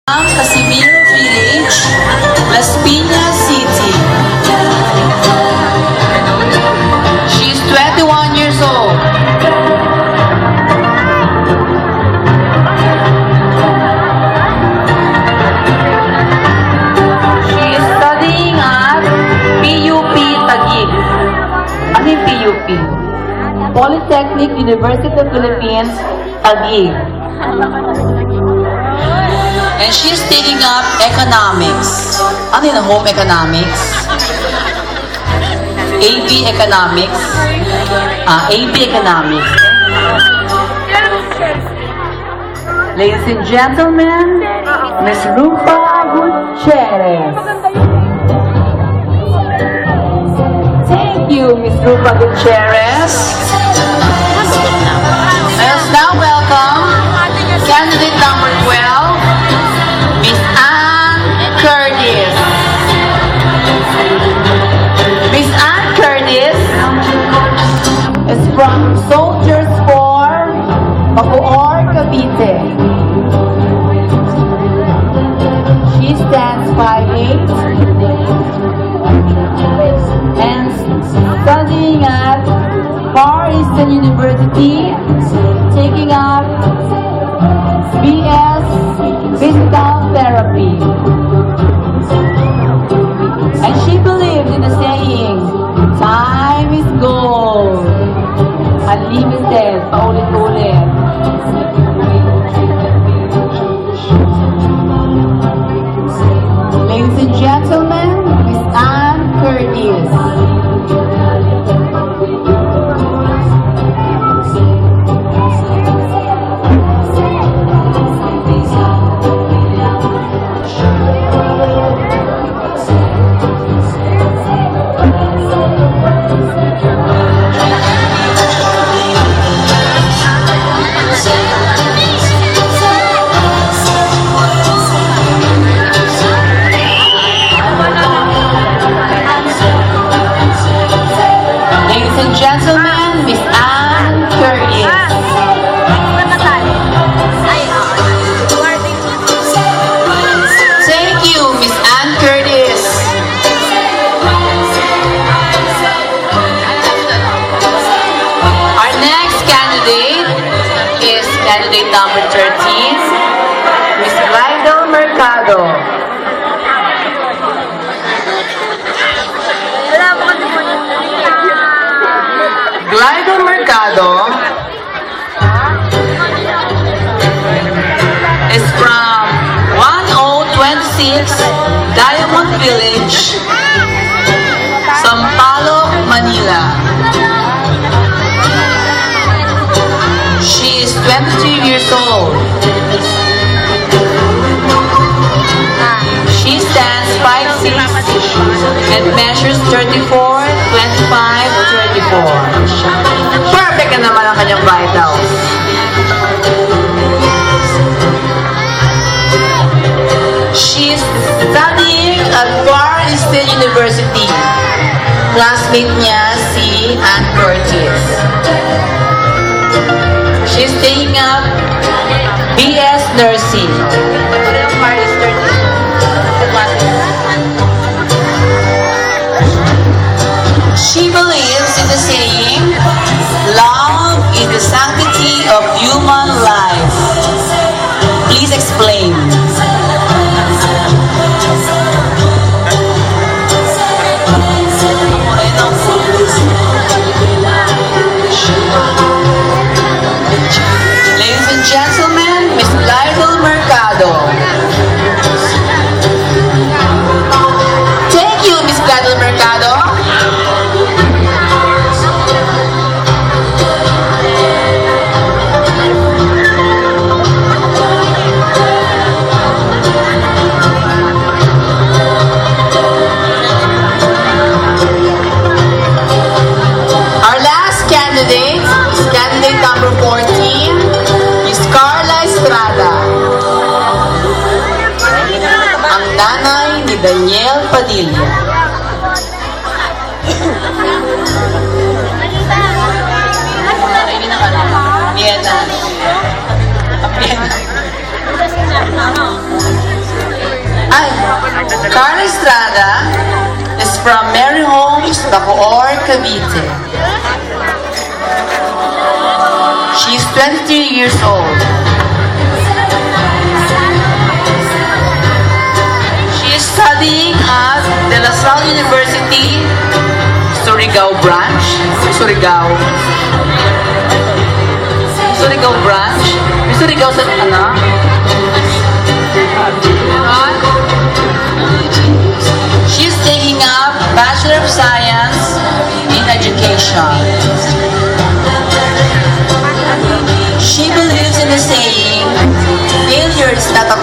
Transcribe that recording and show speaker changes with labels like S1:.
S1: Casimiro Village, Las Piñas City. She is 21 years old. She is studying at PUP Taguig. Ano yung PUP? Polytechnic University of Philippines, Taguig. And she's taking up economics. Ano yun? Home economics? AB economics? AB economics. Ladies and gentlemen, Miss Rupa Gutierrez. Thank you, Miss Rupa Gutierrez. Let us now welcome candidate number 12, Miss Ann Curtis. Miss Ann Curtis is from Soldiers for Bacoor, Cavite. She stands 5'8" and studying at Far Eastern University, taking up BS Physical Therapy. And she believed in the saying, time is gold. Unlimited, paulit-ulit. Ladies and gentlemen, Miss Ann Curtis. Ladies and gentlemen, Miss Ann Curtis. Thank you, Miss Ann Curtis. Our next candidate is candidate number 13, Miss Glidel Mercado. Glidel Mercado is from 1026 Diamond Village, Sampaloc, Manila. She is 23 years old. She stands 5'6" and measures 34, 25, 34. Perfect na naman ang kanyang vitals. She is studying at Far Eastern University. Classmate niya si Ann Curtis. She's taking up BS Nursing. Far Eastern. She believes in the saying, love is the sanctity of human life. Please explain. Ladies and gentlemen, Miss Glidel Mercado. Thank you, Miss Glidel Mercado. Our last candidate is candidate number 14, Miss Carla Estrada. Ang nanay ni Daniel Padilla. Yan na. Cavite. She is 23 years old. She is studying at De La Salle University, Surigao branch. Surigao branch. May Surigao sa ano? She is taking up Bachelor of Science in Education. She believes in the saying, failure is not a